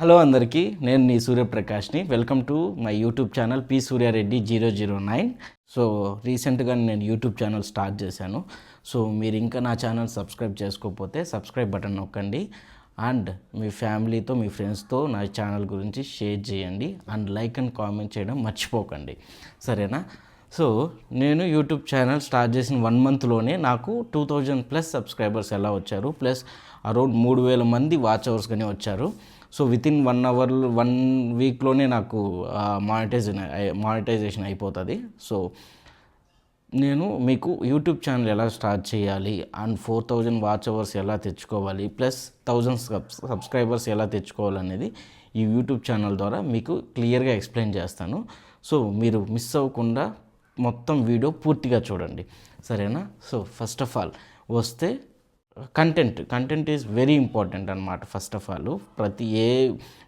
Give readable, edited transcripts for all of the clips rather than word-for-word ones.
Hello అందరికీ, నేను నీ సూర్యప్రకాష్ని. Welcome to my YouTube channel P Suryareddy 009. So రీసెంట్గా నేను యూట్యూబ్ ఛానల్ స్టార్ట్ చేశాను. సో మీరు ఇంకా నా ఛానల్ సబ్స్క్రైబ్ చేసుకోకపోతే సబ్స్క్రైబ్ బటన్ నొక్కండి అండ్ మీ ఫ్యామిలీతో మీ ఫ్రెండ్స్తో నా ఛానల్ గురించి షేర్ చేయండి అండ్ లైక్ అండ్ కామెంట్ చేయడం మర్చిపోకండి, సరేనా? సో నేను యూట్యూబ్ ఛానల్ స్టార్ట్ చేసిన 1 మంత్లోనే నాకు 2000+ సబ్స్క్రైబర్స్ ఎలా వచ్చారు, ప్లస్ అరౌండ్ 3000 మంది వాచ్ అవర్స్ కానీ వచ్చారు. సో వితిన్ 1 అవర్ 1 వీక్లోనే నాకు మానిటైజేషన్ అయిపోతుంది. సో నేను మీకు యూట్యూబ్ ఛానల్ ఎలా స్టార్ట్ చేయాలి అండ్ 4000 వాచ్ అవర్స్ ఎలా తెచ్చుకోవాలి, ప్లస్ 1000 సబ్స్క్రైబర్స్ ఎలా తెచ్చుకోవాలనేది ఈ యూట్యూబ్ ఛానల్ ద్వారా మీకు క్లియర్గా ఎక్స్ప్లెయిన్ చేస్తాను. సో మీరు మిస్ అవ్వకుండా మొత్తం వీడియో పూర్తిగా చూడండి, సరేనా? సో ఫస్ట్ ఆఫ్ ఆల్ వస్తే కంటెంట్ ఈజ్ వెరీ ఇంపార్టెంట్ అనమాట. ఫస్ట్ ఆఫ్ ఆల్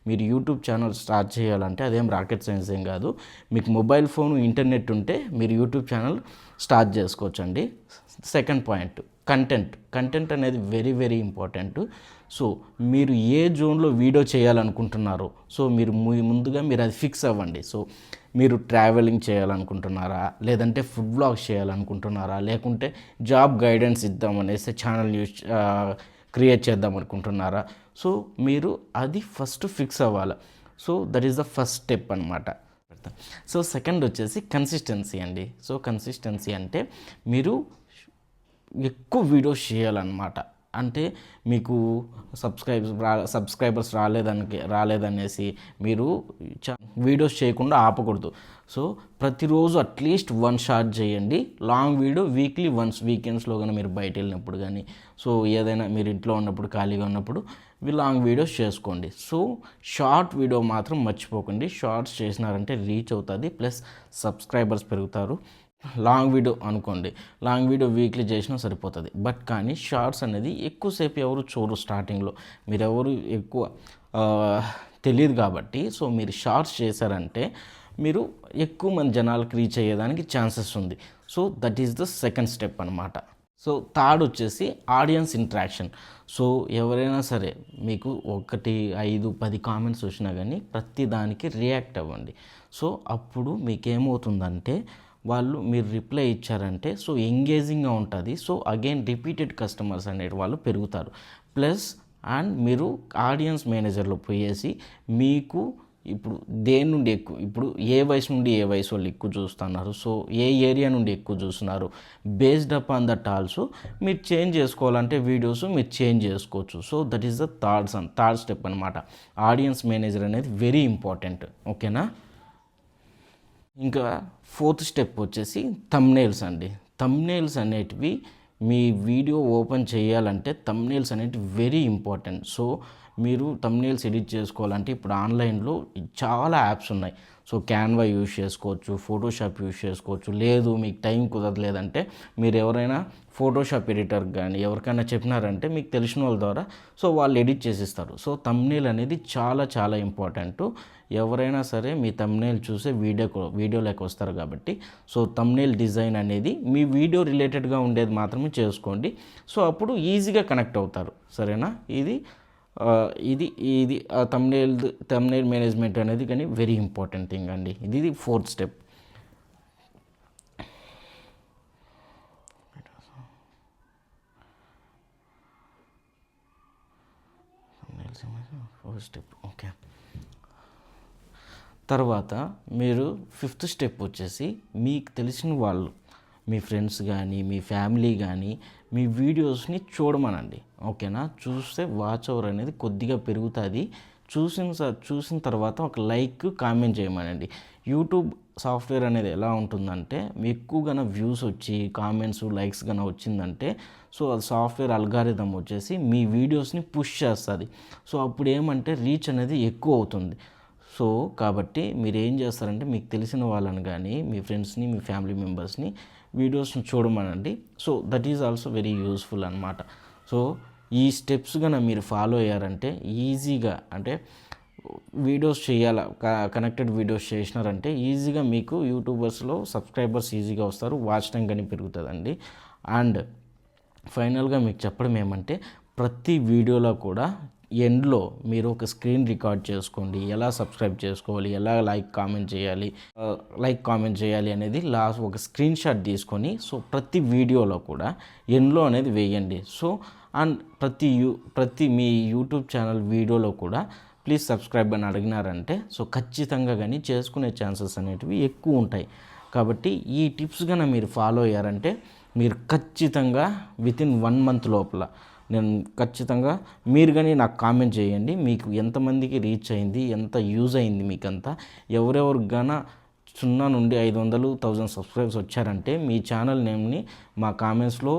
మీరు యూట్యూబ్ ఛానల్ స్టార్ట్ చేయాలంటే అదేం రాకెట్ సైన్స్ ఏం కాదు. మీకు మొబైల్ ఫోన్, ఇంటర్నెట్ ఉంటే మీరు యూట్యూబ్ ఛానల్ స్టార్ట్ చేసుకోవచ్చండి. సెకండ్ పాయింట్, కంటెంట్ అనేది వెరీ వెరీ ఇంపార్టెంట్. సో మీరు ఏ జోన్లో వీడియో చేయాలనుకుంటున్నారో సో మీరు ముందుగా మీరు అది ఫిక్స్ అవ్వండి. సో మీరు ట్రావెలింగ్ చేయాలనుకుంటున్నారా, లేదంటే ఫుడ్ బ్లాగ్స్ చేయాలనుకుంటున్నారా, లేకుంటే జాబ్ గైడెన్స్ ఇద్దామనేసి ఛానల్ క్రియేట్ చేద్దాం అనుకుంటున్నారా? సో మీరు అది ఫస్ట్ ఫిక్స్ అవ్వాలి. So that is the first step అనమాట. సో సెకండ్ వచ్చేసి కన్సిస్టెన్సీ అండి. సో కన్సిస్టెన్సీ అంటే మీరు ఎక్కువ వీడియోస్ చేయాలన్నమాట. అంటే మీకు సబ్స్క్రైబర్స్ రాలేదనేసి మీరు వీడియోస్ చేయకుండా ఆపకూడదు. సో ప్రతిరోజు అట్లీస్ట్ 1 షార్ట్ చేయండి. లాంగ్ వీడియో వీక్లీ వన్స్, వీకెండ్స్లో కానీ మీరు బయట వెళ్ళినప్పుడు కానీ, సో ఏదైనా మీరు ఇంట్లో ఉన్నప్పుడు ఖాళీగా ఉన్నప్పుడు లాంగ్ వీడియోస్ చేసుకోండి. సో షార్ట్ వీడియో మాత్రం మర్చిపోకండి. షార్ట్స్ చేసినారంటే రీచ్ అవుతుంది, ప్లస్ సబ్స్క్రైబర్స్ పెరుగుతారు. లాంగ్ వీడియో అనుకోండి, లాంగ్ వీడియో వీక్లీ చేసినా సరిపోతుంది. బట్ కానీ షార్ట్స్ అనేది ఎక్కువసేపు ఎవరు చూడరు. స్టార్టింగ్లో మీరెవరు ఎక్కువ తెలియదు కాబట్టి, సో మీరు షార్ట్స్ చేశారంటే మీరు ఎక్కువ మంది జనాలకు రీచ్ అయ్యేదానికి ఛాన్సెస్ ఉంది. So that is the second step అనమాట. సో థర్డ్ వచ్చేసి ఆడియన్స్ ఇంట్రాక్షన్. సో ఎవరైనా సరే మీకు 1, 5, 10 కామెంట్స్ వచ్చినా కానీ ప్రతి దానికి రియాక్ట్ అవ్వండి. సో అప్పుడు మీకేమవుతుందంటే మీరు రిప్లై ఇచ్చారంటే సో ఎంగేజింగ్గా ఉంటుంది. సో అగైన్ రిపీటెడ్ కస్టమర్స్ అనేటి వాళ్ళు పెరుగుతారు. ప్లస్ అండ్ మీరు ఆడియన్స్ మేనేజర్లో పోయేసి మీకు ఇప్పుడు దేని నుండి ఎక్కువ, ఇప్పుడు ఏ వయసు నుండి ఏ వయసు వాళ్ళు ఎక్కువ చూస్తున్నారు, సో ఏ ఏరియా నుండి ఎక్కువ చూస్తున్నారు, based up on that also మీరు చేంజ్ చేసుకోవాలంటే వీడియోస్ మీరు చేంజ్ చేసుకోవచ్చు. So that is the third step అనమాట. ఆడియన్స్ మేనేజర్ అనేది వెరీ ఇంపార్టెంట్, ఓకేనా? ఇంకా ఫోర్త్ స్టెప్ వచ్చేసి థంబ్నెయిల్స్ అండి. థంబ్నెయిల్స్ అనేటివి మీ వీడియో ఓపెన్ చేయాలంటే థంబ్నెయిల్స్ అనేటివి వెరీ ఇంపార్టెంట్. సో మీరు థంబ్నెయిల్స్ ఎడిట్ చేసుకోవాలంటే ఇప్పుడు ఆన్లైన్లో చాలా యాప్స్ ఉన్నాయి. సో క్యాన్వా యూజ్ చేసుకోవచ్చు, ఫోటోషాప్ యూజ్ చేసుకోవచ్చు. లేదు మీకు టైం కుదరలేదంటే మీరు ఎవరైనా ఫోటోషాప్ ఎడిటర్ కానీ ఎవరికైనా చెప్పినారంటే మీకు తెలిసిన వాళ్ళ ద్వారా సో వాళ్ళు ఎడిట్ చేసిస్తారు. సో థంబ్నెయిల్ అనేది చాలా చాలా ఇంపార్టెంట్. ఎవరైనా సరే మీ థంబ్నెయిల్ చూసే వీడియోలోకి వస్తారు కాబట్టి సో థంబ్నెయిల్ డిజైన్ అనేది మీ వీడియో రిలేటెడ్గా ఉండేది మాత్రమే చేసుకోండి. సో అప్పుడు ఈజీగా కనెక్ట్ అవుతారు, సరేనా? ఇది థంబ్నెయిల్ మేనేజ్మెంట్ అనేది కానీ వెరీ ఇంపార్టెంట్ థింగ్ అండి. ఇది ఫోర్త్ స్టెప్. ఓకే. తర్వాత మీరు ఫిఫ్త్ స్టెప్ వచ్చేసి మీకు తెలిసిన వాళ్ళు, మీ ఫ్రెండ్స్ కానీ మీ ఫ్యామిలీ కానీ మీ వీడియోస్ని చూడమనండి, ఓకేనా? చూస్తే వాచ్ అవర్ అనేది కొద్దిగా పెరుగుతుంది. చూసిన తర్వాత ఒక లైక్, కామెంట్ చేయమనండి. యూట్యూబ్ సాఫ్ట్వేర్ అనేది ఎలా ఉంటుందంటే ఎక్కువగా వ్యూస్ వచ్చి కామెంట్స్, లైక్స్ గాన వచ్చిందంటే సో అది సాఫ్ట్వేర్ అల్గారిథం వచ్చేసి మీ వీడియోస్ని పుష్ చేస్తుంది. సో అప్పుడు ఏమంటే రీచ్ అనేది ఎక్కువ అవుతుంది. సో కాబట్టి మీరు ఏం చేస్తారంటే మీకు తెలిసిన వాళ్ళని కానీ మీ ఫ్రెండ్స్ని, మీ ఫ్యామిలీ మెంబర్స్ని వీడియోస్ని చూడమనండి. So that is also very useful అనమాట. సో ఈ స్టెప్స్ కనుక మీరు ఫాలో అయ్యారంటే ఈజీగా, అంటే వీడియోస్ చేయాల కనెక్టెడ్ వీడియోస్ చేసినారంటే ఈజీగా మీకు యూట్యూబర్స్లో సబ్స్క్రైబర్స్ ఈజీగా వస్తారు, వాచ్ టైం కానీ పెరుగుతుందండి. అండ్ ఫైనల్గా మీకు చెప్పడం ఏమంటే ప్రతి వీడియోలో కూడా ఎండ్లో మీరు ఒక స్క్రీన్ రికార్డ్ చేసుకోండి, ఎలా సబ్స్క్రైబ్ చేసుకోవాలి, ఎలా లైక్ కామెంట్ చేయాలి అనేది లాస్ట్ ఒక స్క్రీన్ షాట్ తీసుకొని సో ప్రతి వీడియోలో కూడా ఎండ్లో అనేది వేయండి. సో అండ్ ప్రతి మీ యూట్యూబ్ ఛానల్ వీడియోలో కూడా ప్లీజ్ సబ్స్క్రైబ్ అని అడిగినారంటే సో ఖచ్చితంగా కానీ చేసుకునే ఛాన్సెస్ అనేటివి ఎక్కువ ఉంటాయి. కాబట్టి ఈ టిప్స్ కన్నా మీరు ఫాలో అయ్యారంటే మీరు ఖచ్చితంగా వితిన్ 1 month లోపల నేను ఖచ్చితంగా మీరు కానీ నాకు కామెంట్ చేయండి, మీకు ఎంతమందికి రీచ్ అయింది, ఎంత యూజ్ అయింది, మీకంతా ఎవరెవరికి గాన 0 నుండి 500 1000 సబ్స్క్రైబ్స్ వచ్చారంటే మీ ఛానల్ నేమ్ని మా కామెంట్స్లో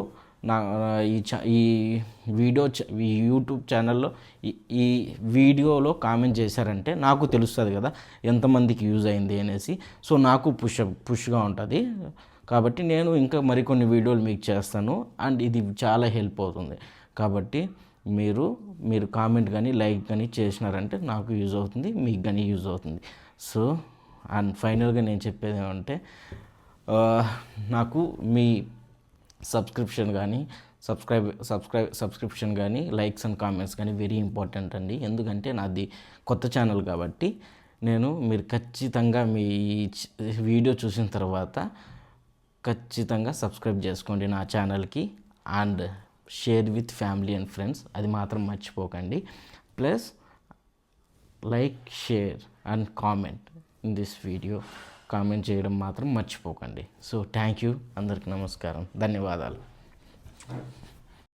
ఈ యూట్యూబ్ ఛానల్లో ఈ వీడియోలో కామెంట్ చేశారంటే నాకు తెలుస్తుంది కదా ఎంతమందికి యూజ్ అయింది అనేసి. సో నాకు పుష్గా ఉంటుంది. కాబట్టి నేను ఇంకా మరికొన్ని వీడియోలు మీకు చేస్తాను అండ్ ఇది చాలా హెల్ప్ అవుతుంది. కాబట్టి మీరు కామెంట్ కానీ లైక్ కానీ చేసినారంటే నాకు యూజ్ అవుతుంది, మీకు కానీ యూజ్ అవుతుంది. సో అండ్ ఫైనల్గా నేను చెప్పేది ఏమంటే నాకు మీ సబ్స్క్రిప్షన్ కానీ లైక్స్ అండ్ కామెంట్స్ కానీ వెరీ ఇంపార్టెంట్ అండి. ఎందుకంటే నాది కొత్త ఛానల్ కాబట్టి మీరు ఖచ్చితంగా మీ వీడియో చూసిన తర్వాత ఖచ్చితంగా సబ్స్క్రైబ్ చేసుకోండి నా ఛానల్కి and share with family and friends, అది మాత్రం మర్చిపోకండి. Plus like, share and comment in this video, comment చేయడం మాత్రం మర్చిపోకండి. సో థ్యాంక్ యూ, అందరికీ నమస్కారం, ధన్యవాదాలు.